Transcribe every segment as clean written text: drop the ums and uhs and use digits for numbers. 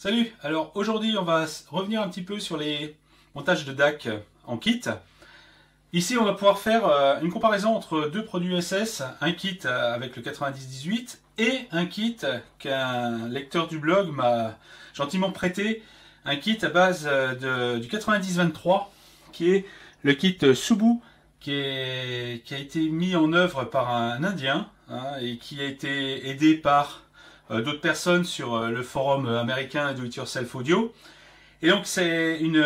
Salut, alors aujourd'hui on va revenir un petit peu sur les montages de DAC en kit. Ici on va pouvoir faire une comparaison entre deux produits SS, un kit avec le 9018 et un kit qu'un lecteur du blog m'a gentiment prêté, un kit à base du 9023 qui est le kit Subu qui a été mis en œuvre par un Indien et qui a été aidé par d'autres personnes sur le forum américain Do It Yourself Audio. Et donc c'est une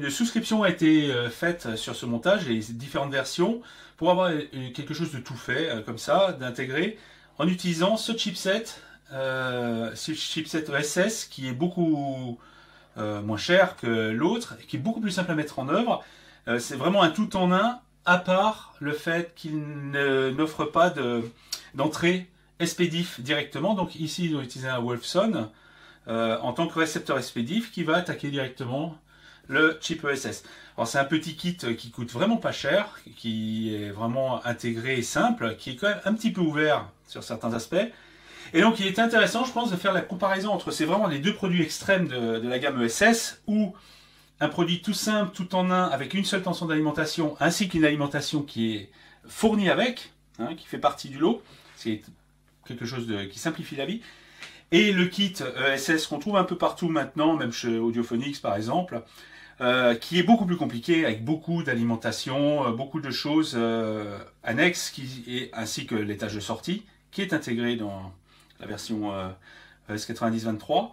souscription a été faite sur ce montage, les différentes versions, pour avoir quelque chose de tout fait, comme ça, d'intégrer, en utilisant ce chipset ESS qui est beaucoup moins cher que l'autre, qui est beaucoup plus simple à mettre en œuvre. C'est vraiment un tout en un, à part le fait qu'il n'offre pas d'entrée SPDIF directement. Donc ici ils ont utilisé un Wolfson en tant que récepteur SPDIF qui va attaquer directement le chip ESS. Alors c'est un petit kit qui coûte vraiment pas cher, qui est vraiment intégré et simple, qui est quand même un petit peu ouvert sur certains aspects. Et donc il est intéressant, je pense, de faire la comparaison entre vraiment les deux produits extrêmes de la gamme ESS, où un produit tout simple, tout en un, avec une seule tension d'alimentation, ainsi qu'une alimentation qui est fournie avec, qui fait partie du lot. C'est quelque chose qui simplifie la vie. Et le kit ESS qu'on trouve un peu partout maintenant, même chez Audiophonics par exemple, qui est beaucoup plus compliqué, avec beaucoup d'alimentation, beaucoup de choses annexes, ainsi que l'étage de sortie, qui est intégré dans la version ES9023.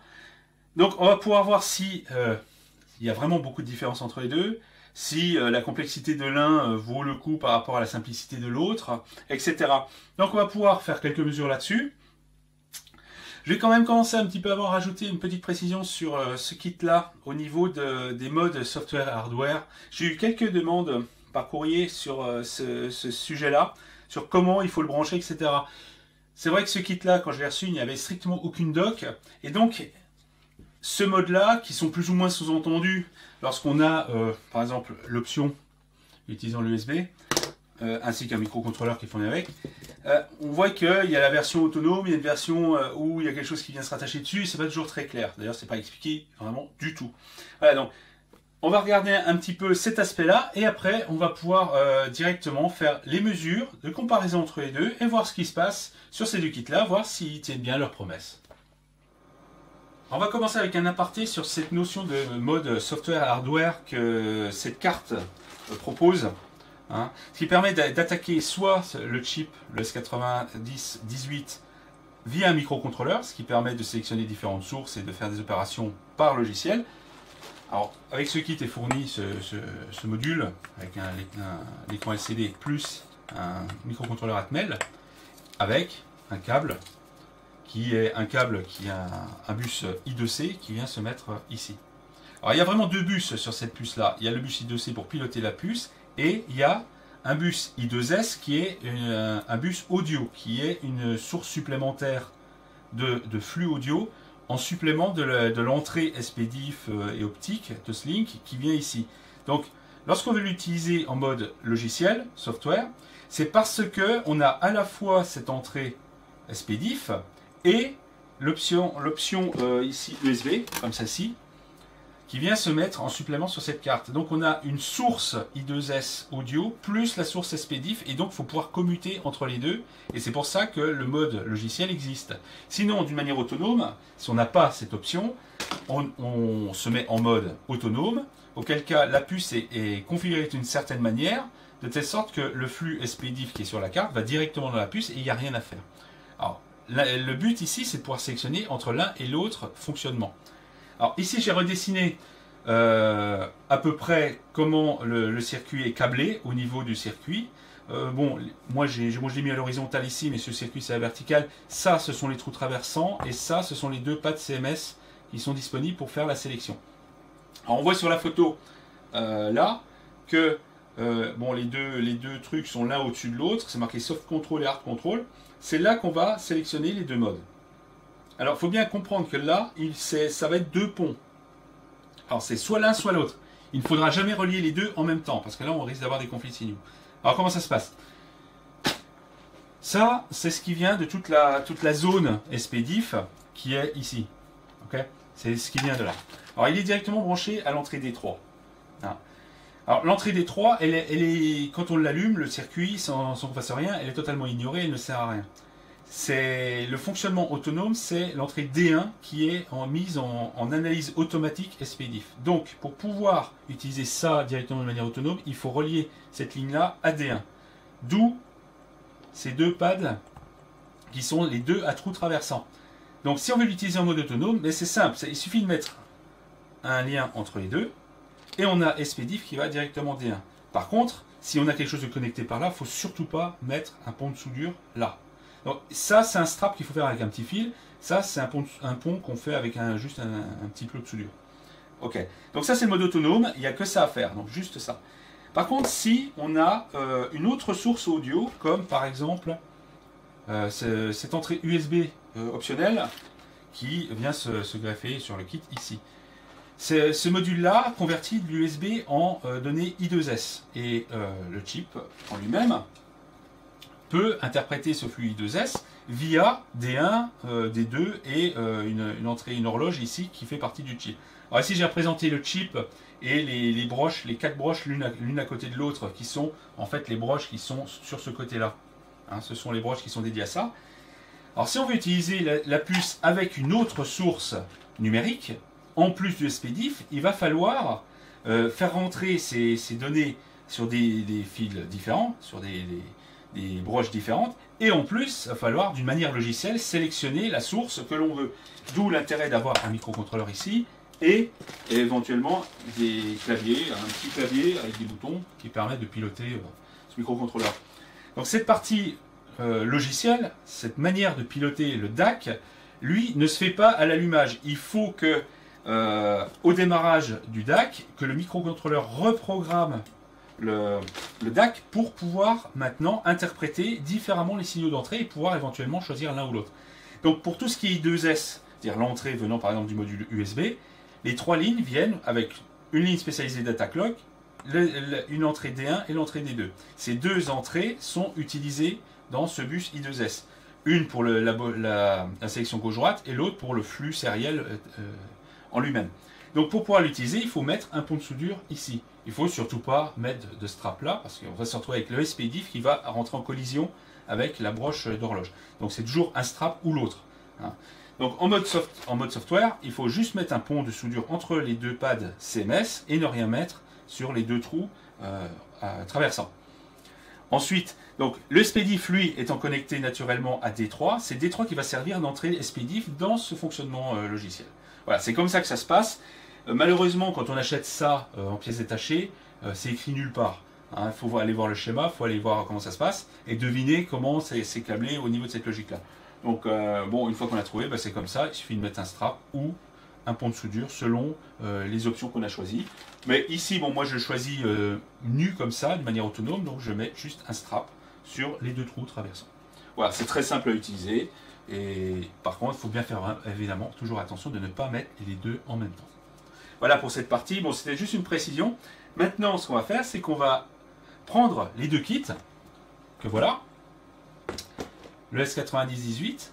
Donc on va pouvoir voir si il y a vraiment beaucoup de différences entre les deux, si la complexité de l'un vaut le coup par rapport à la simplicité de l'autre, etc. Donc on va pouvoir faire quelques mesures là-dessus. Je vais quand même commencer un petit peu avant à rajouter une petite précision sur ce kit-là au niveau des modes software et hardware. J'ai eu quelques demandes par courrier sur ce sujet-là, sur comment il faut le brancher, etc. C'est vrai que ce kit-là, quand je l'ai reçu, il n'y avait strictement aucune dock, et donc ce mode-là, qui sont plus ou moins sous-entendus lorsqu'on a, par exemple, l'option utilisant l'USB, ainsi qu'un microcontrôleur qui est fourni avec, on voit qu'il y a la version autonome, il y a une version où il y a quelque chose qui vient se rattacher dessus, et c'est pas toujours très clair. D'ailleurs, c'est pas expliqué vraiment du tout. Voilà, donc on va regarder un petit peu cet aspect-là, et après, on va pouvoir directement faire les mesures de comparaison entre les deux, et voir ce qui se passe sur ces deux kits-là, voir s'ils tiennent bien leurs promesses. On va commencer avec un aparté sur cette notion de mode software et hardware que cette carte propose, ce qui permet d'attaquer soit le chip, le S9018, via un microcontrôleur, ce qui permet de sélectionner différentes sources et de faire des opérations par logiciel. Alors, avec ce kit est fourni ce module, avec un écran LCD plus un microcontrôleur Atmel, avec un câble qui est un bus I2C qui vient se mettre ici. Alors il y a vraiment deux bus sur cette puce là. Il y a le bus I2C pour piloter la puce, et il y a un bus I2S qui est un bus audio, qui est une source supplémentaire de flux audio en supplément de l'entrée SPDIF et optique Toslink qui vient ici. Donc lorsqu'on veut l'utiliser en mode logiciel, software, c'est parce qu'on a à la fois cette entrée SPDIF et l'option ici USB, comme celle-ci, qui vient se mettre en supplément sur cette carte. Donc on a une source I2S audio plus la source SPDIF, et donc il faut pouvoir commuter entre les deux, et c'est pour ça que le mode logiciel existe. Sinon, d'une manière autonome, si on n'a pas cette option, on se met en mode autonome, auquel cas la puce est configurée d'une certaine manière, de telle sorte que le flux SPDIF qui est sur la carte va directement dans la puce et il n'y a rien à faire. Alors, le but ici, c'est de pouvoir sélectionner entre l'un et l'autre fonctionnement. Alors ici, j'ai redessiné à peu près comment le circuit est câblé au niveau du circuit. Bon, moi je l'ai mis à l'horizontale ici, mais ce circuit c'est à la verticale. Ça, ce sont les trous traversants, et ça, ce sont les deux pattes CMS qui sont disponibles pour faire la sélection. Alors on voit sur la photo là que bon, les deux trucs sont l'un au-dessus de l'autre. C'est marqué Soft Control et Hard Control. C'est là qu'on va sélectionner les deux modes. Alors, il faut bien comprendre que là, ça va être deux ponts. Alors, c'est soit l'un, soit l'autre. Il ne faudra jamais relier les deux en même temps, parce que là, on risque d'avoir des conflits signaux. Alors, comment ça se passe? Ça, c'est ce qui vient de toute la zone SPDIF qui est ici. Okay, C'est ce qui vient de là. Alors il est directement branché à l'entrée D3. Hein. Alors l'entrée D3, elle est, quand on l'allume, le circuit, sans qu'on fasse rien, elle est totalement ignorée, elle ne sert à rien. C'est le fonctionnement autonome, c'est l'entrée D1 qui est mise en analyse automatique SPDIF. Donc pour pouvoir utiliser ça directement de manière autonome, il faut relier cette ligne-là à D1. D'où ces deux pads qui sont les deux à trous traversants. Donc si on veut l'utiliser en mode autonome, c'est simple, il suffit de mettre un lien entre les deux et on a SPDIF qui va directement D1. Par contre, si on a quelque chose de connecté par là, il ne faut surtout pas mettre un pont de soudure là. Donc ça, c'est un strap qu'il faut faire avec un petit fil. Ça, c'est un pont qu'on fait avec juste un petit plot de soudure. Ok. Donc ça, c'est le mode autonome. Il n'y a que ça à faire. Donc juste ça. Par contre, si on a une autre source audio, comme par exemple cette entrée USB optionnelle qui vient se greffer sur le kit ici. Ce module-là convertit de l'USB en données I2S. Et le chip en lui-même peut interpréter ce flux I2S via D1, D2 et une entrée, une horloge ici qui fait partie du chip. Alors ici j'ai représenté le chip et les broches, les 4 broches l'une à côté de l'autre qui sont en fait les broches qui sont sur ce côté-là. Hein, ce sont les broches qui sont dédiées à ça. Alors si on veut utiliser la puce avec une autre source numérique, en plus du SPDIF, il va falloir faire rentrer ces données sur des fils différents, sur des broches différentes, et en plus, il va falloir, d'une manière logicielle, sélectionner la source que l'on veut. D'où l'intérêt d'avoir un microcontrôleur ici, et éventuellement des claviers, un petit clavier avec des boutons qui permettent de piloter ce microcontrôleur. Donc cette partie logicielle, cette manière de piloter le DAC, lui, ne se fait pas à l'allumage. Il faut que, au démarrage du DAC, que le microcontrôleur reprogramme le DAC pour pouvoir maintenant interpréter différemment les signaux d'entrée et pouvoir éventuellement choisir l'un ou l'autre. Donc pour tout ce qui est I2S, c'est-à-dire l'entrée venant par exemple du module USB, les 3 lignes viennent avec une ligne spécialisée data clock, une entrée D1 et l'entrée D2. Ces deux entrées sont utilisées dans ce bus I2S. Une pour la sélection gauche-droite et l'autre pour le flux sériel en lui-même. Donc pour pouvoir l'utiliser, il faut mettre un pont de soudure ici. Il ne faut surtout pas mettre de strap là, parce qu'on va se retrouver avec le SPDIF qui va rentrer en collision avec la broche d'horloge. Donc c'est toujours un strap ou l'autre. Hein. Donc en mode software, il faut juste mettre un pont de soudure entre les deux pads CMS et ne rien mettre sur les deux trous traversants. Ensuite, donc, le SPDIF, lui, étant connecté naturellement à D3, c'est D3 qui va servir d'entrée SPDIF dans ce fonctionnement logiciel. Voilà, c'est comme ça que ça se passe. Malheureusement, quand on achète ça en pièces détachées, c'est écrit nulle part. Il faut aller voir le schéma, il faut aller voir comment ça se passe et deviner comment c'est câblé au niveau de cette logique-là. Donc, bon, une fois qu'on a trouvé, c'est comme ça. Il suffit de mettre un strap ou un pont de soudure selon les options qu'on a choisies. Mais ici, bon, moi je choisis nu comme ça, de manière autonome, donc je mets juste un strap sur les deux trous traversants. Voilà, c'est très simple à utiliser. Et par contre, il faut bien faire évidemment toujours attention de ne pas mettre les deux en même temps. Voilà pour cette partie. Bon, c'était juste une précision. Maintenant, ce qu'on va faire, c'est qu'on va prendre les deux kits, que voilà, le S9018,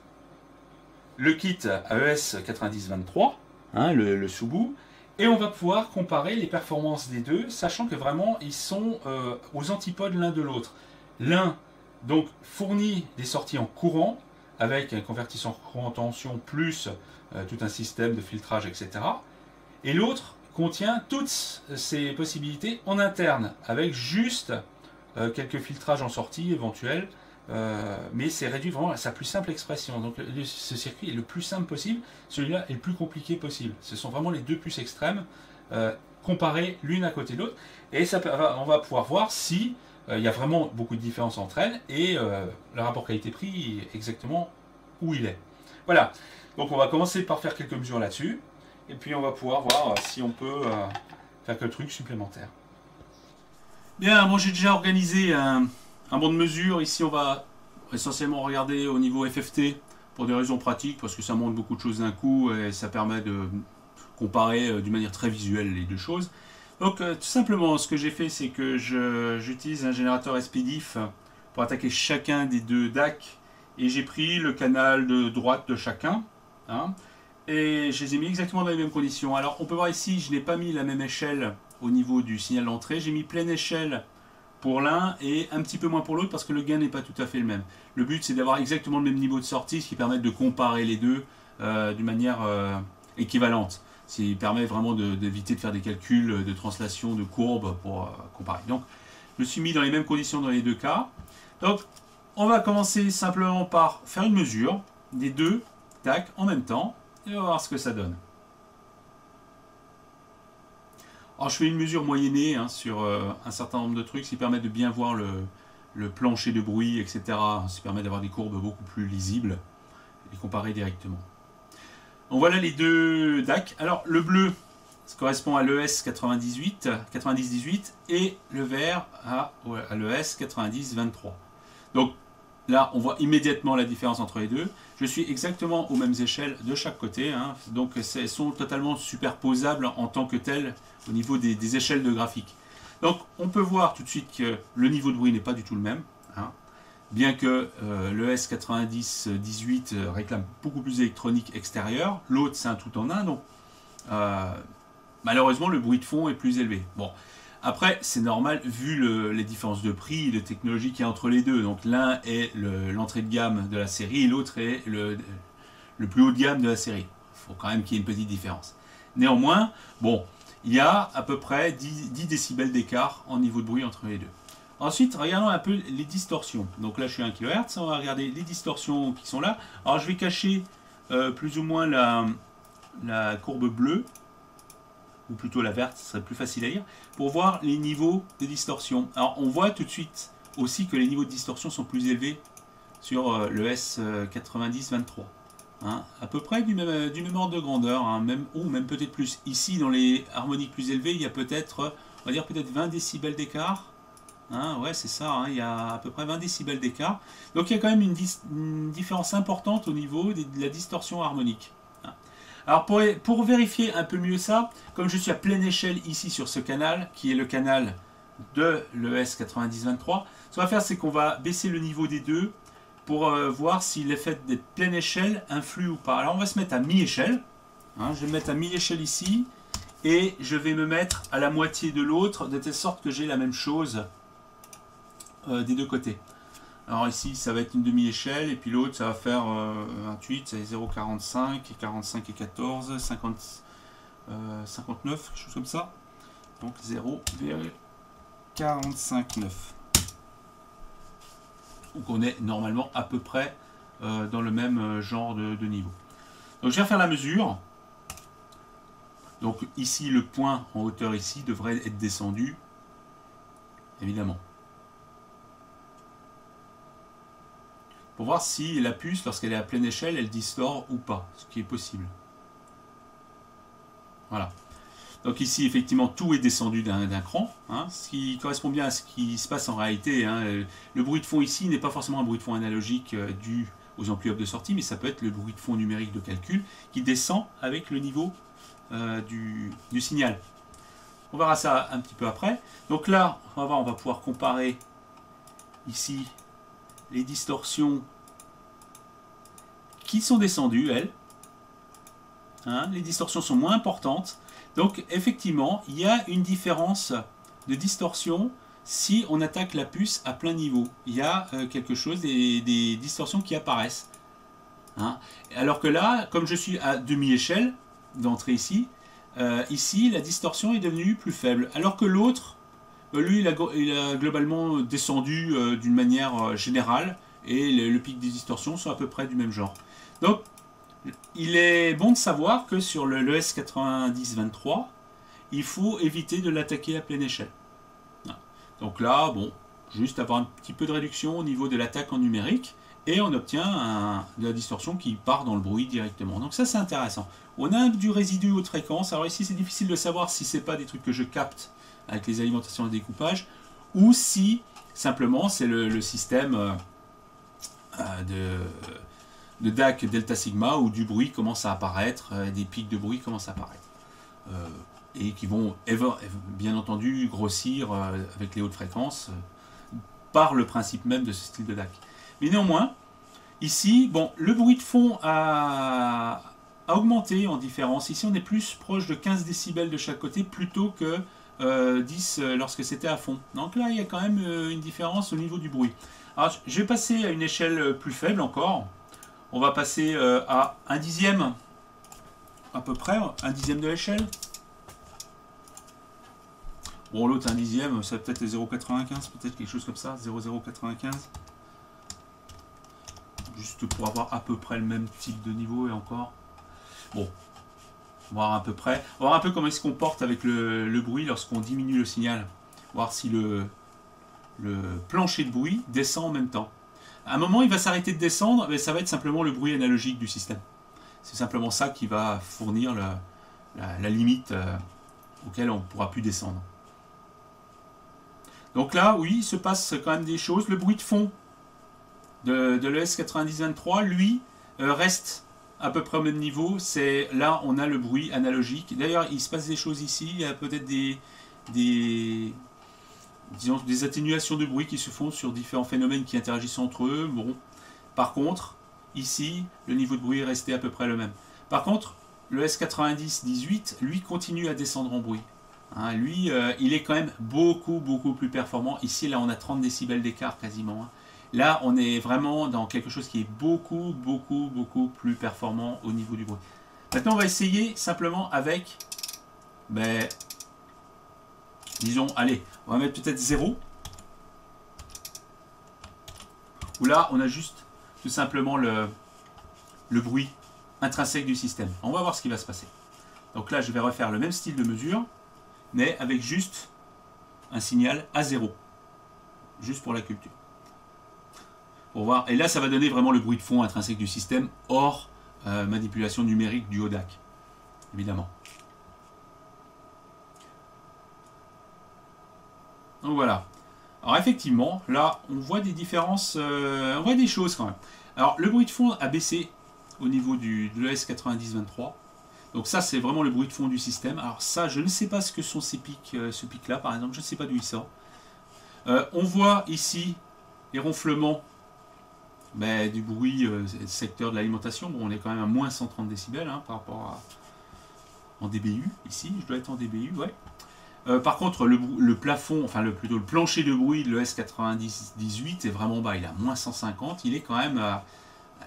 le kit AES 9023, hein, le sous-bout, et on va pouvoir comparer les performances des deux, sachant que vraiment ils sont aux antipodes l'un de l'autre. L'un donc fournit des sorties en courant avec un convertisseur courant tension plus tout un système de filtrage, etc. Et l'autre contient toutes ces possibilités en interne avec juste quelques filtrages en sortie éventuels. Mais c'est réduit vraiment à sa plus simple expression. Donc ce circuit est le plus simple possible, celui-là est le plus compliqué possible. Ce sont vraiment les deux puces extrêmes comparées l'une à côté de l'autre. Et ça, on va pouvoir voir si il y a vraiment beaucoup de différences entre elles et le rapport qualité-prix exactement où il est. Voilà, donc on va commencer par faire quelques mesures là-dessus. Et puis on va pouvoir voir si on peut faire quelques trucs supplémentaires. Bien, moi j'ai déjà organisé un banc de mesure. Ici on va essentiellement regarder au niveau FFT pour des raisons pratiques, parce que ça montre beaucoup de choses d'un coup et ça permet de comparer d'une manière très visuelle les deux choses. Donc tout simplement ce que j'ai fait, c'est que j'utilise un générateur SPDIF pour attaquer chacun des deux DAC et j'ai pris le canal de droite de chacun, hein, et je les ai mis exactement dans les mêmes conditions. Alors on peut voir ici, je n'ai pas mis la même échelle au niveau du signal d'entrée. J'ai mis pleine échelle pour l'un et un petit peu moins pour l'autre parce que le gain n'est pas tout à fait le même. Le but c'est d'avoir exactement le même niveau de sortie, ce qui permet de comparer les deux d'une manière équivalente. Ce qui permet vraiment d'éviter de faire des calculs de translation de courbes pour comparer. Donc je me suis mis dans les mêmes conditions dans les deux cas. Donc on va commencer simplement par faire une mesure des deux, tac, en même temps, et on va voir ce que ça donne. Alors je fais une mesure moyennée sur un certain nombre de trucs, ce qui permet de bien voir le plancher de bruit, etc. Ça permet d'avoir des courbes beaucoup plus lisibles et comparer directement. Donc voilà les deux DAC. Alors le bleu, ça correspond à l'ES 9018 et le vert à l'ES 9023. Donc là, on voit immédiatement la différence entre les deux. Je suis exactement aux mêmes échelles de chaque côté. Donc, elles sont totalement superposables en tant que telles au niveau des échelles de graphique. Donc, on peut voir tout de suite que le niveau de bruit n'est pas du tout le même. Bien que le S9018 réclame beaucoup plus d'électronique extérieure. L'autre, c'est un tout en un. Donc, malheureusement, le bruit de fond est plus élevé. Bon. Après, c'est normal vu les différences de prix et de technologie qu'il y a entre les deux. Donc l'un est l'entrée de gamme de la série et l'autre est le plus haut de gamme de la série. Il faut quand même qu'il y ait une petite différence. Néanmoins, bon, il y a à peu près 10 décibels d'écart en niveau de bruit entre les deux. Ensuite, regardons un peu les distorsions. Donc là, je suis à 1 kHz. On va regarder les distorsions qui sont là. Alors, je vais cacher plus ou moins la courbe bleue, ou plutôt la verte, ce serait plus facile à lire, pour voir les niveaux de distorsion. Alors on voit tout de suite aussi que les niveaux de distorsion sont plus élevés sur le S9023. À peu près du même ordre de grandeur, ou même peut-être plus. Ici, dans les harmoniques plus élevées, il y a peut-être, on va dire peut-être 20 décibels d'écart. Ouais, c'est ça, il y a à peu près 20 décibels d'écart. Donc il y a quand même une différence importante au niveau de la distorsion harmonique. Alors pour vérifier un peu mieux ça, comme je suis à pleine échelle ici sur ce canal, qui est le canal de l'ES9023, ce qu'on va faire c'est qu'on va baisser le niveau des deux pour voir si l'effet d'être pleine échelle influe ou pas. Alors on va se mettre à mi-échelle, je vais me mettre à mi-échelle ici, et je vais me mettre à la moitié de l'autre, de telle sorte que j'ai la même chose des deux côtés. Alors ici, ça va être une demi-échelle, et puis l'autre, ça va faire 28, c'est 0,45, et 45 et 14, 50, 59, quelque chose comme ça. Donc 0,459. Donc on est normalement à peu près dans le même genre de niveau. Donc je vais refaire la mesure. Donc ici, le point en hauteur ici devrait être descendu, évidemment. Pour voir si la puce, lorsqu'elle est à pleine échelle, elle distord ou pas, ce qui est possible. Voilà. Donc ici, effectivement, tout est descendu d'un cran, ce qui correspond bien à ce qui se passe en réalité. Le bruit de fond ici n'est pas forcément un bruit de fond analogique dû aux amplis de sortie, mais ça peut être le bruit de fond numérique de calcul qui descend avec le niveau du signal. On verra ça un petit peu après. Donc là, on va pouvoir comparer ici les distorsions qui sont descendues, elles. Les distorsions sont moins importantes. Donc effectivement, il y a une différence de distorsion si on attaque la puce à plein niveau. Il y a quelque chose, des distorsions qui apparaissent. Alors que là, comme je suis à demi-échelle d'entrée ici, ici la distorsion est devenue plus faible. Alors que l'autre, lui, il a globalement descendu d'une manière générale et le pic des distorsions sont à peu près du même genre. Donc, il est bon de savoir que sur le S9023, il faut éviter de l'attaquer à pleine échelle. Donc là, bon, juste avoir un petit peu de réduction au niveau de l'attaque en numérique et on obtient de la distorsion qui part dans le bruit directement. Donc ça, c'est intéressant. On a du résidu haute fréquence. Alors ici, c'est difficile de savoir si c'est pas des trucs que je capte avec les alimentations et découpage, ou si simplement c'est le système de DAC delta sigma où du bruit commence à apparaître, des pics de bruit commencent à apparaître, et qui vont bien entendu grossir avec les hautes fréquences par le principe même de ce style de DAC. Mais néanmoins, ici, bon, le bruit de fond à a augmenté en différence. Ici, on est plus proche de 15 décibels de chaque côté plutôt que 10 lorsque c'était à fond. Donc là, il y a quand même une différence au niveau du bruit. Alors, je vais passer à une échelle plus faible encore. On va passer à 1/10, à peu près, 1/10 de l'échelle. Bon, l'autre 1/10, ça va peut-être 0,95, peut-être quelque chose comme ça, 0,095. Juste pour avoir à peu près le même type de niveau et encore. Bon, on va voir à peu près. On va voir un peu comment il se comporte avec le bruit lorsqu'on diminue le signal. Voir si le plancher de bruit descend en même temps. À un moment, il va s'arrêter de descendre, mais ça va être simplement le bruit analogique du système. C'est simplement ça qui va fournir la limite auquel on ne pourra plus descendre. Donc là, oui, il se passe quand même des choses. Le bruit de fond de l'ES9023, lui, reste à peu près au même niveau. Là, on a le bruit analogique. D'ailleurs, il se passe des choses ici. Il y a peut-être disons, des atténuations de bruit qui se font sur différents phénomènes qui interagissent entre eux. Bon, par contre, ici, le niveau de bruit est resté à peu près le même. Par contre, le S9018, lui, continue à descendre en bruit. Hein, lui, il est quand même beaucoup plus performant. Ici, là, on a 30 décibels d'écart quasiment. Hein. Là, on est vraiment dans quelque chose qui est beaucoup plus performant au niveau du bruit. Maintenant, on va essayer simplement avec, disons, allez, on va mettre peut-être 0. Où là, on a juste tout simplement le bruit intrinsèque du système. On va voir ce qui va se passer. Donc là, je vais refaire le même style de mesure, mais avec juste un signal à 0. Juste pour la culture. Pour voir. Et là, ça va donner vraiment le bruit de fond intrinsèque du système, hors manipulation numérique du DAC, évidemment. Donc voilà. Alors effectivement, là, on voit des différences, on voit des choses quand même. Alors, le bruit de fond a baissé au niveau de l'ES9023. Donc ça, c'est vraiment le bruit de fond du système. Alors ça, je ne sais pas ce que sont ces pics, ce pic-là, par exemple, je ne sais pas d'où il sort. On voit ici les ronflements du bruit secteur de l'alimentation. Bon, on est quand même à moins 130 décibels hein, par rapport à en DBU. Ici, je dois être en DBU, ouais. Par contre, le plafond, enfin plutôt le plancher de bruit de l'ES9018 est vraiment bas. Il est à moins 150. Il est quand même à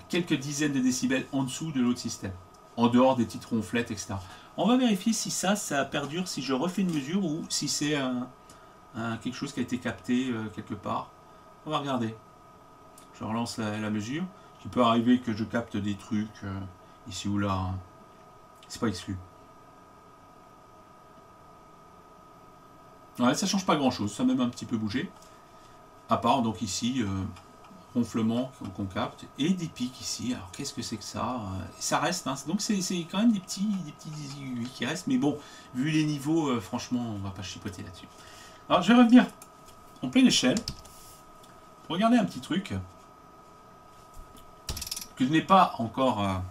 quelques dizaines de décibels en dessous de l'autre système. En dehors des petites ronflettes, etc. On va vérifier si ça perdure, si je refais une mesure ou si c'est quelque chose qui a été capté quelque part. On va regarder. Je relance la mesure. Il peut arriver que je capte des trucs ici ou là. Hein. C'est pas exclu. Ouais, ça change pas grand chose, ça a même un petit peu bougé. À part donc ici, ronflement qu'on capte, et des pics ici. Alors qu'est-ce que c'est que ça? Ça reste, hein. Donc c'est quand même des petits aiguilles qui restent, mais bon, vu les niveaux, franchement, on va pas chipoter là-dessus. Alors je vais revenir en pleine échelle, pour regarder un petit truc que je n'ai pas encore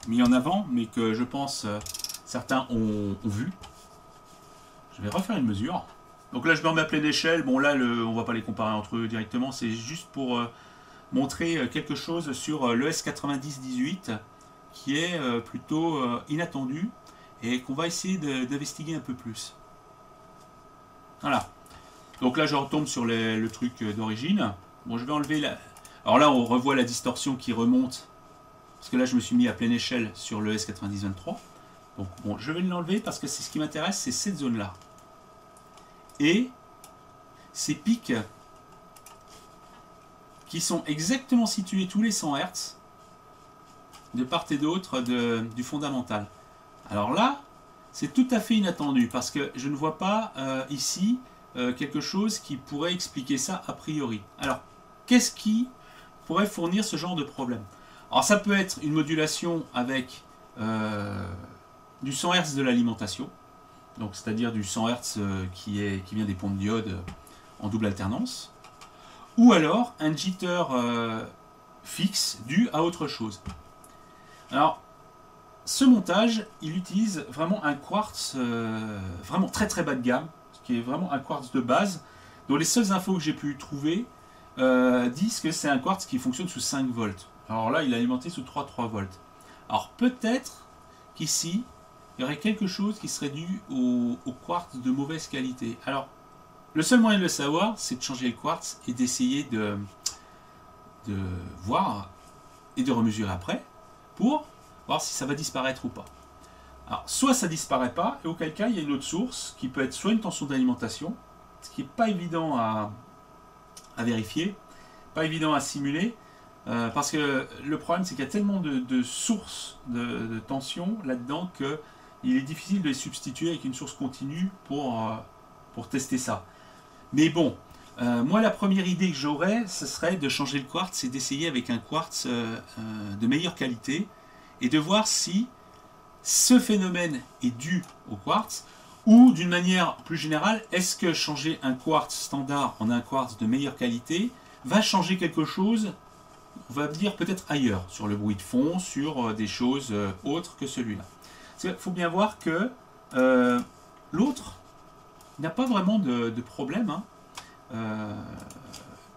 mis en avant, mais que je pense certains ont vu. Je vais refaire une mesure. Donc là, je me remets à pleine échelle. Bon, là, on ne va pas les comparer entre eux directement. C'est juste pour montrer quelque chose sur le S9018 qui est plutôt inattendu et qu'on va essayer d'investiguer un peu plus. Voilà. Donc là, je retombe sur le truc d'origine. Bon, je vais enlever la... Alors là, on revoit la distorsion qui remonte. Parce que là, je me suis mis à pleine échelle sur le S9023. Donc bon, je vais l'enlever parce que c'est ce qui m'intéresse, c'est cette zone-là. Et ces pics qui sont exactement situés tous les 100 Hz de part et d'autre du fondamental. Alors là, c'est tout à fait inattendu parce que je ne vois pas ici quelque chose qui pourrait expliquer ça a priori. Alors, qu'est-ce qui pourrait fournir ce genre de problème? Alors ça peut être une modulation avec... du 100 Hz de l'alimentation, donc c'est-à-dire du 100 Hz qui vient des pompes diodes en double alternance, ou alors un jitter fixe dû à autre chose. Alors, ce montage, il utilise vraiment un quartz vraiment très bas de gamme, qui est vraiment un quartz de base, dont les seules infos que j'ai pu trouver disent que c'est un quartz qui fonctionne sous 5 volts. Alors là, il est alimenté sous 3 volts. Alors peut-être qu'ici, il y aurait quelque chose qui serait dû au quartz de mauvaise qualité. Alors, le seul moyen de le savoir, c'est de changer le quartz et d'essayer de voir et de remesurer après pour voir si ça va disparaître ou pas. Alors, soit ça disparaît pas, et auquel cas, il y a une autre source qui peut être soit une tension d'alimentation, ce qui n'est pas évident à vérifier, pas évident à simuler, parce que le problème, c'est qu'il y a tellement de sources de tension là-dedans qu'il est difficile de les substituer avec une source continue pour tester ça. Mais bon, moi, la première idée que j'aurais, ce serait de changer le quartz et d'essayer avec un quartz de meilleure qualité et de voir si ce phénomène est dû au quartz ou d'une manière plus générale, est-ce que changer un quartz standard en un quartz de meilleure qualité va changer quelque chose, on va dire peut-être ailleurs, sur le bruit de fond, sur des choses autres que celui-là. Il faut bien voir que l'autre n'a pas vraiment de problème. Hein.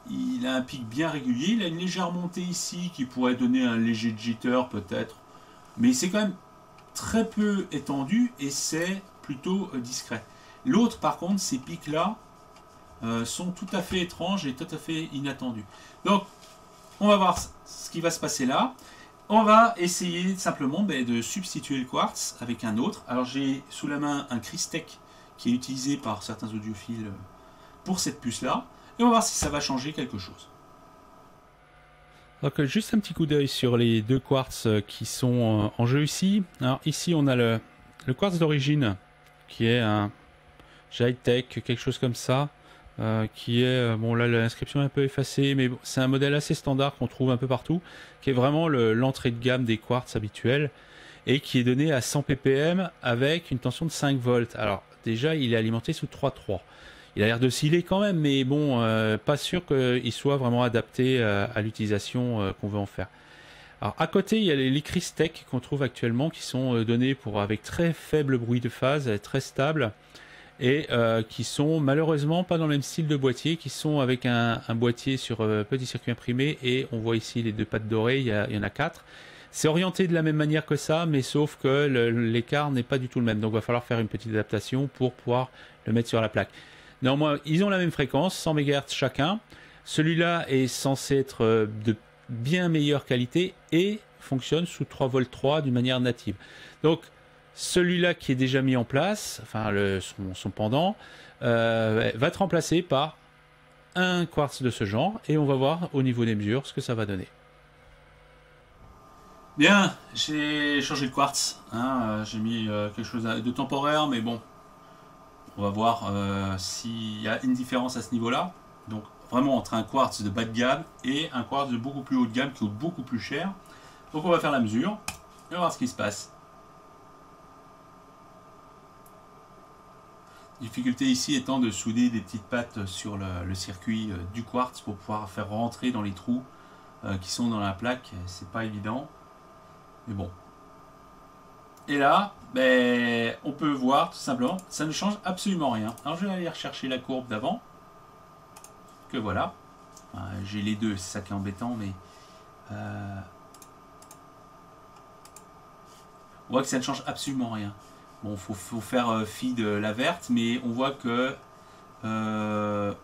Il a un pic bien régulier, il a une légère montée ici qui pourrait donner un léger jitter peut-être, mais c'est quand même très peu étendu et c'est plutôt discret. L'autre par contre, ces pics là sont tout à fait étranges et tout à fait inattendus. Donc on va voir ce qui va se passer là. On va essayer simplement de substituer le quartz avec un autre. Alors j'ai sous la main un Crystech qui est utilisé par certains audiophiles pour cette puce là. Et on va voir si ça va changer quelque chose. Donc juste un petit coup d'œil sur les deux quartz qui sont en jeu ici. Alors ici on a le quartz d'origine qui est un Jitech, quelque chose comme ça. Qui est, bon là l'inscription est un peu effacée, mais bon, c'est un modèle assez standard qu'on trouve un peu partout, qui est vraiment l'entrée de gamme des quartz habituels, et qui est donné à 100 ppm avec une tension de 5 volts. Alors déjà il est alimenté sous 3.3. Il a l'air de sciller quand même, mais bon, pas sûr qu'il soit vraiment adapté à l'utilisation qu'on veut en faire. Alors à côté il y a les Crystech qu'on trouve actuellement, qui sont donnés pour avec très faible bruit de phase, très stable, et qui sont malheureusement pas dans le même style de boîtier, qui sont avec un boîtier sur petit circuit imprimé, et on voit ici les deux pattes dorées, il y en a 4. C'est orienté de la même manière que ça, mais sauf que l'écart n'est pas du tout le même, donc il va falloir faire une petite adaptation pour pouvoir le mettre sur la plaque. Néanmoins, ils ont la même fréquence, 100 MHz chacun. Celui-là est censé être de bien meilleure qualité et fonctionne sous 3V3 d'une manière native. Donc celui-là qui est déjà mis en place, enfin son pendant, va être remplacé par un quartz de ce genre, et on va voir au niveau des mesures ce que ça va donner. Bien, j'ai changé le quartz, hein, j'ai mis quelque chose de temporaire, mais bon, on va voir s'il y a une différence à ce niveau-là. Donc vraiment entre un quartz de bas de gamme et un quartz de beaucoup plus haut de gamme qui coûte beaucoup plus cher. Donc on va faire la mesure et on va voir ce qui se passe. Difficulté ici étant de souder des petites pattes sur le circuit du quartz pour pouvoir faire rentrer dans les trous qui sont dans la plaque. C'est pas évident, mais bon. Et là, on peut voir tout simplement, ça ne change absolument rien. Alors je vais aller rechercher la courbe d'avant, que voilà. Enfin, j'ai les deux, c'est ça qui est embêtant, mais on voit que ça ne change absolument rien. Bon, faut faire fi de la verte, mais on voit que à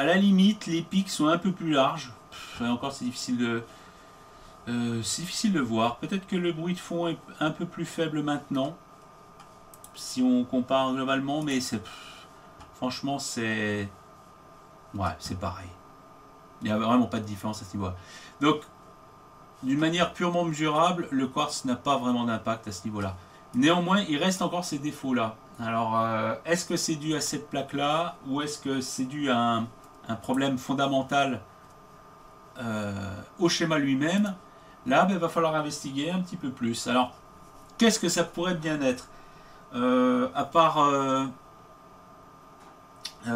la limite, les pics sont un peu plus larges. Encore, c'est difficile de voir. Peut-être que le bruit de fond est un peu plus faible maintenant, si on compare globalement, mais franchement, c'est pareil. Il n'y a vraiment pas de différence à ce niveau-là. Donc, d'une manière purement mesurable, le quartz n'a pas vraiment d'impact à ce niveau-là. Néanmoins, il reste encore ces défauts-là. Alors, est-ce que c'est dû à cette plaque-là, ou est-ce que c'est dû à un problème fondamental au schéma lui-même? Là, il va falloir investiguer un petit peu plus. Alors, qu'est-ce que ça pourrait bien être? À part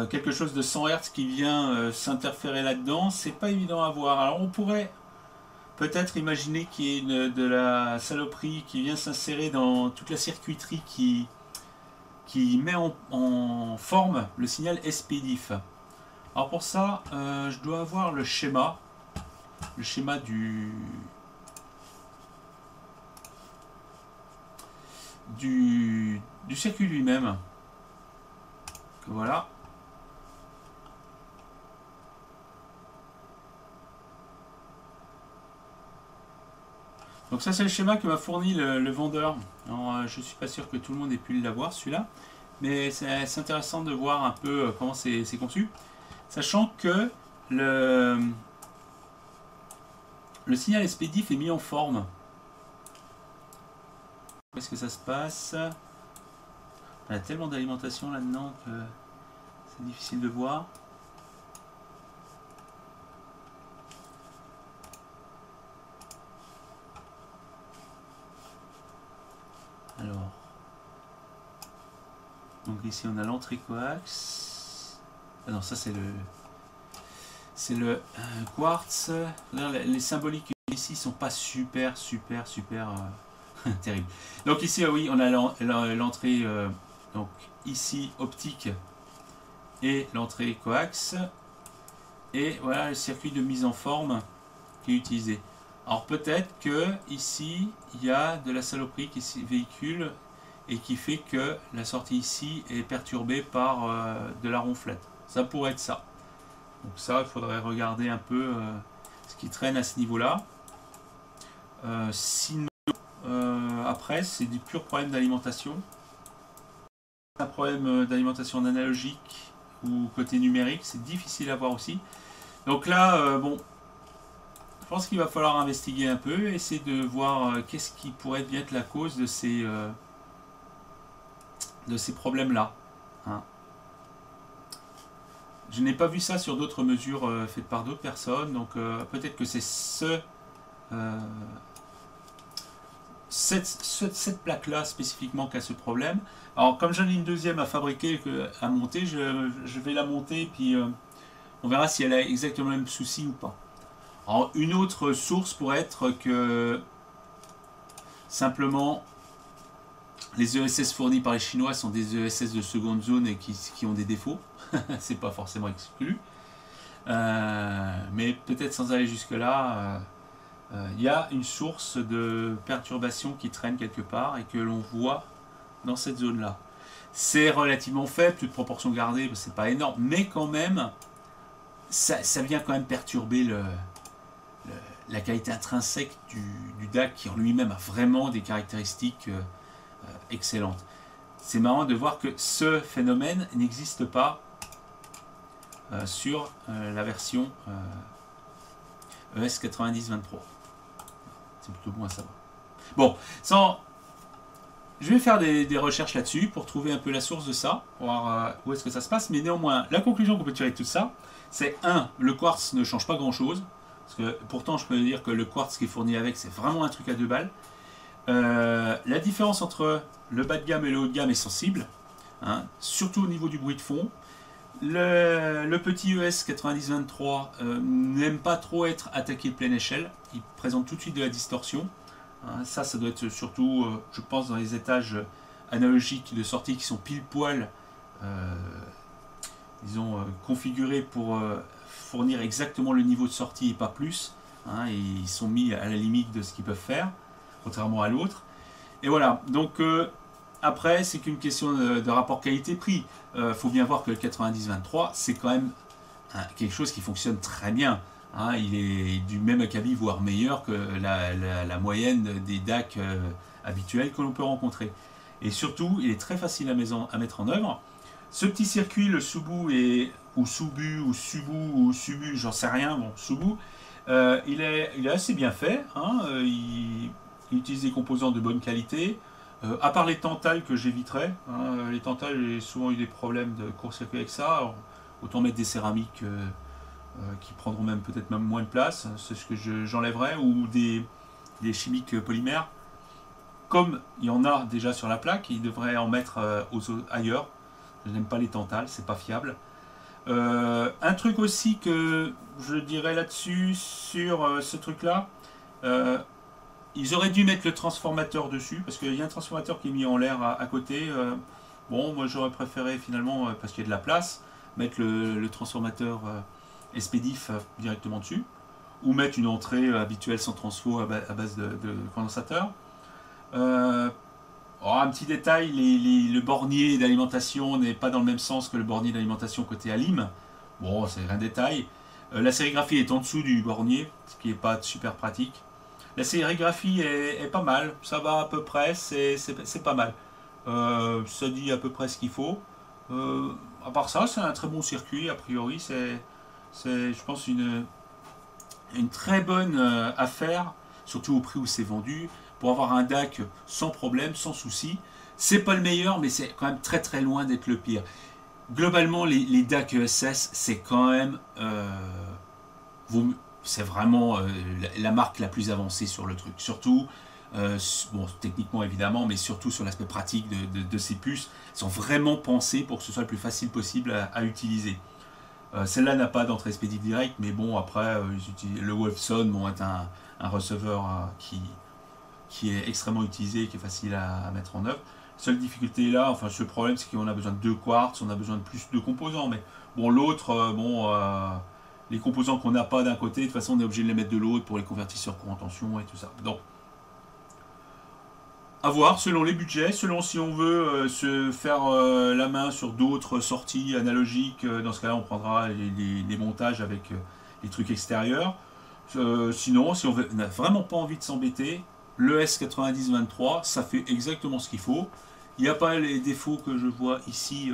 quelque chose de 100 Hz qui vient s'interférer là-dedans, c'est pas évident à voir. Alors, on pourrait peut-être imaginer qu'il y ait de la saloperie qui vient s'insérer dans toute la circuiterie qui met en forme le signal SPDIF. Alors pour ça, je dois avoir le schéma du du circuit lui-même. Voilà. Donc ça c'est le schéma que m'a fourni le vendeur. Alors, je suis pas sûr que tout le monde ait pu l'avoir celui-là, mais c'est intéressant de voir un peu comment c'est conçu, sachant que le signal expéditif est mis en forme. Où est-ce que ça se passe? Il y a tellement d'alimentation là-dedans que c'est difficile de voir. Alors, donc ici on a l'entrée coax. Ah non, ça c'est le quartz. Les symboliques ici sont pas super terribles. Donc ici, oui, on a l'entrée donc ici optique et l'entrée coax. Et voilà le circuit de mise en forme qui est utilisé. Alors peut-être que ici il y a de la saloperie qui véhicule et qui fait que la sortie ici est perturbée par de la ronflette. Ça pourrait être ça. Donc ça, il faudrait regarder un peu ce qui traîne à ce niveau-là. Sinon, après, c'est du pur problème d'alimentation. Un problème d'alimentation analogique ou côté numérique, c'est difficile à voir aussi. Donc là, bon, je pense qu'il va falloir investiguer un peu, essayer de voir qu'est-ce qui pourrait bien être la cause de ces problèmes-là. Hein. Je n'ai pas vu ça sur d'autres mesures faites par d'autres personnes, donc peut-être que c'est cette plaque-là spécifiquement qui a ce problème. Alors comme j'en ai une deuxième à fabriquer, à monter, je vais la monter, puis on verra si elle a exactement le même souci ou pas. Alors, une autre source pourrait être que simplement les ESS fournis par les Chinois sont des ESS de seconde zone et qui ont des défauts. C'est pas forcément exclu. Mais peut-être sans aller jusque-là, il y a une source de perturbation qui traîne quelque part et que l'on voit dans cette zone-là. C'est relativement faible, toute proportion gardée, c'est pas énorme, mais quand même, ça vient quand même perturber la qualité intrinsèque du DAC qui en lui-même a vraiment des caractéristiques excellentes. C'est marrant de voir que ce phénomène n'existe pas sur la version ES 9023. C'est plutôt bon à savoir. Bon, je vais faire des recherches là-dessus pour trouver un peu la source de ça, pour voir où est-ce que ça se passe, mais néanmoins, la conclusion qu'on peut tirer de tout ça, c'est 1. Le quartz ne change pas grand-chose, parce que pourtant je peux dire que le quartz qui est fourni avec, c'est vraiment un truc à 2 balles. La différence entre le bas de gamme et le haut de gamme est sensible, hein, surtout au niveau du bruit de fond. Le petit ES 9023 n'aime pas trop être attaqué de pleine échelle, il présente tout de suite de la distorsion. Hein, ça doit être surtout, je pense, dans les étages analogiques de sortie qui sont pile poil, disons, configurés pour fournir exactement le niveau de sortie et pas plus. Hein, et ils sont mis à la limite de ce qu'ils peuvent faire, contrairement à l'autre. Et voilà, donc après, c'est qu'une question de rapport qualité-prix. Faut bien voir que le 90-23, c'est quand même quelque chose qui fonctionne très bien. Hein, il est du même acabit, voire meilleur que la moyenne des DAC habituels que l'on peut rencontrer. Et surtout, il est très facile à mettre en œuvre. Ce petit circuit, le Subu, ou Subu, ou Subu, j'en sais rien, bon, Subu, il est assez bien fait. Hein, il utilise des composants de bonne qualité. À part les tantales que j'éviterais, hein, les tantales, j'ai souvent eu des problèmes de court-circuit avec ça. Alors, autant mettre des céramiques qui prendront peut-être même moins de place, c'est ce que j'enlèverais, ou des chimiques polymères. Comme il y en a déjà sur la plaque, il devrait en mettre ailleurs. Je n'aime pas les tantales, c'est pas fiable. Un truc aussi que je dirais là-dessus, sur ce truc-là, ils auraient dû mettre le transformateur dessus, parce qu'il y a un transformateur qui est mis en l'air à côté. Bon, moi j'aurais préféré finalement, parce qu'il y a de la place, mettre le transformateur expédif directement dessus, ou mettre une entrée habituelle sans transfo à base de condensateur. Oh, un petit détail, le bornier d'alimentation n'est pas dans le même sens que le bornier d'alimentation côté Alim. Bon, c'est un détail. La sérigraphie est en dessous du bornier, ce qui n'est pas super pratique. La sérigraphie est pas mal, ça va à peu près, c'est pas mal. Ça dit à peu près ce qu'il faut. À part ça, c'est un très bon circuit, a priori, je pense, une très bonne affaire, surtout au prix où c'est vendu, pour avoir un DAC sans problème, sans souci. C'est pas le meilleur, mais c'est quand même très très loin d'être le pire. Globalement, les DAC ESS, c'est quand même... c'est vraiment la marque la plus avancée sur le truc. Surtout, bon, techniquement évidemment, mais surtout sur l'aspect pratique de ces puces. Ils sont vraiment pensés pour que ce soit le plus facile possible à utiliser. Celle-là n'a pas d'entrée expéditive directe, mais bon, après, le Wolfson bon, est un receveur qui est extrêmement utilisé et qui est facile à mettre en œuvre. Seule difficulté là, enfin, ce problème, c'est qu'on a besoin de 2 quartz, on a besoin de plus de composants, mais bon, l'autre, les composants qu'on n'a pas d'un côté, de toute façon, on est obligé de les mettre de l'autre pour les convertir sur courant tension et tout ça. Donc, à voir selon les budgets, selon si on veut se faire la main sur d'autres sorties analogiques. Dans ce cas-là, on prendra les montages avec les trucs extérieurs. Sinon, si on n'a vraiment pas envie de s'embêter, le S9023, ça fait exactement ce qu'il faut. Il n'y a pas les défauts que je vois ici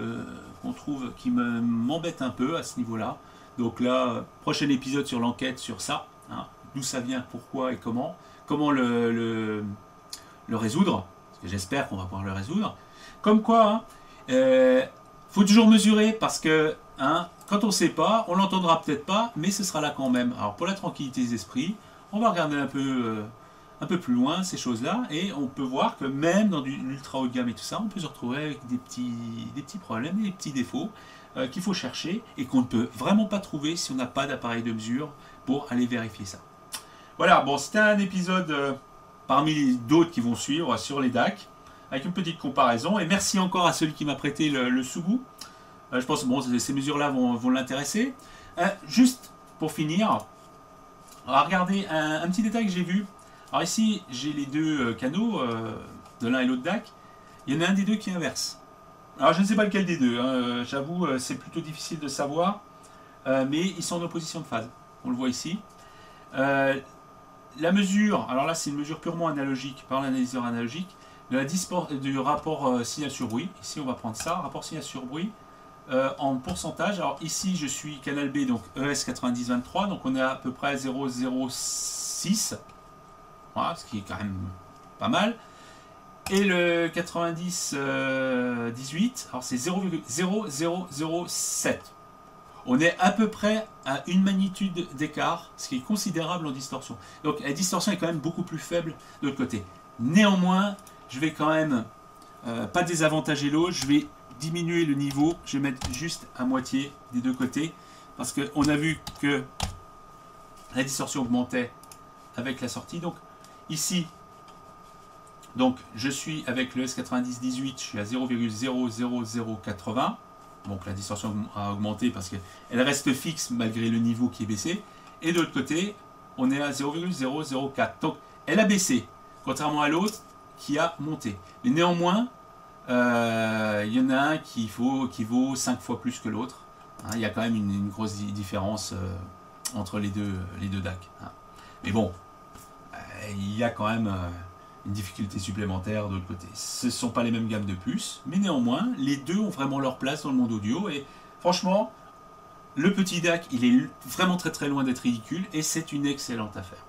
qu'on trouve qui m'embêtent un peu à ce niveau-là. Donc là, prochain épisode sur l'enquête sur ça, hein, d'où ça vient, pourquoi et comment le résoudre, parce que j'espère qu'on va pouvoir le résoudre. Comme quoi, faut toujours mesurer, parce que quand on ne sait pas, on l'entendra peut-être pas, mais ce sera là quand même. Alors pour la tranquillité des esprits, on va regarder un peu plus loin ces choses-là, et on peut voir que même dans l'ultra haut de gamme et tout ça, on peut se retrouver avec des petits problèmes, des petits défauts qu'il faut chercher, et qu'on ne peut vraiment pas trouver si on n'a pas d'appareil de mesure pour aller vérifier ça. Voilà, bon, c'était un épisode... parmi d'autres qui vont suivre sur les DAC, avec une petite comparaison. Et merci encore à celui qui m'a prêté le Sugu. Je pense que bon, ces mesures-là vont l'intéresser. Juste pour finir, regardez un petit détail que j'ai vu. Alors ici, j'ai les 2 canaux de l'un et l'autre DAC. Il y en a un des 2 qui inverse. Alors je ne sais pas lequel des 2. J'avoue, c'est plutôt difficile de savoir. Mais ils sont en opposition de phase. On le voit ici. La mesure, alors là c'est une mesure purement analogique par l'analyseur analogique, du rapport signal sur bruit. Ici on va prendre ça, rapport signal sur bruit en pourcentage. Alors ici je suis canal B, donc ES9023, donc on est à peu près 0,06, voilà, ce qui est quand même pas mal. Et le 90-18, alors c'est 0,0007. On est à peu près à une magnitude d'écart, ce qui est considérable en distorsion. Donc la distorsion est quand même beaucoup plus faible de l'autre côté. Néanmoins, je vais quand même pas désavantager l'autre, je vais diminuer le niveau, je vais mettre juste à moitié des 2 côtés, parce qu'on a vu que la distorsion augmentait avec la sortie. Donc ici, donc, je suis avec le S90-18, je suis à 0,00080. Donc la distorsion a augmenté parce qu'elle reste fixe malgré le niveau qui est baissé. Et de l'autre côté, on est à 0,004. Donc elle a baissé, contrairement à l'autre qui a monté. Mais néanmoins, il y en a un qui vaut 5 fois plus que l'autre. Il y a quand même une grosse différence entre les deux DAC. Mais bon, il y a quand même une difficulté supplémentaire de l'autre côté. Ce ne sont pas les mêmes gammes de puces, mais néanmoins, les deux ont vraiment leur place dans le monde audio. Et franchement, le petit DAC, il est vraiment très très loin d'être ridicule, et c'est une excellente affaire.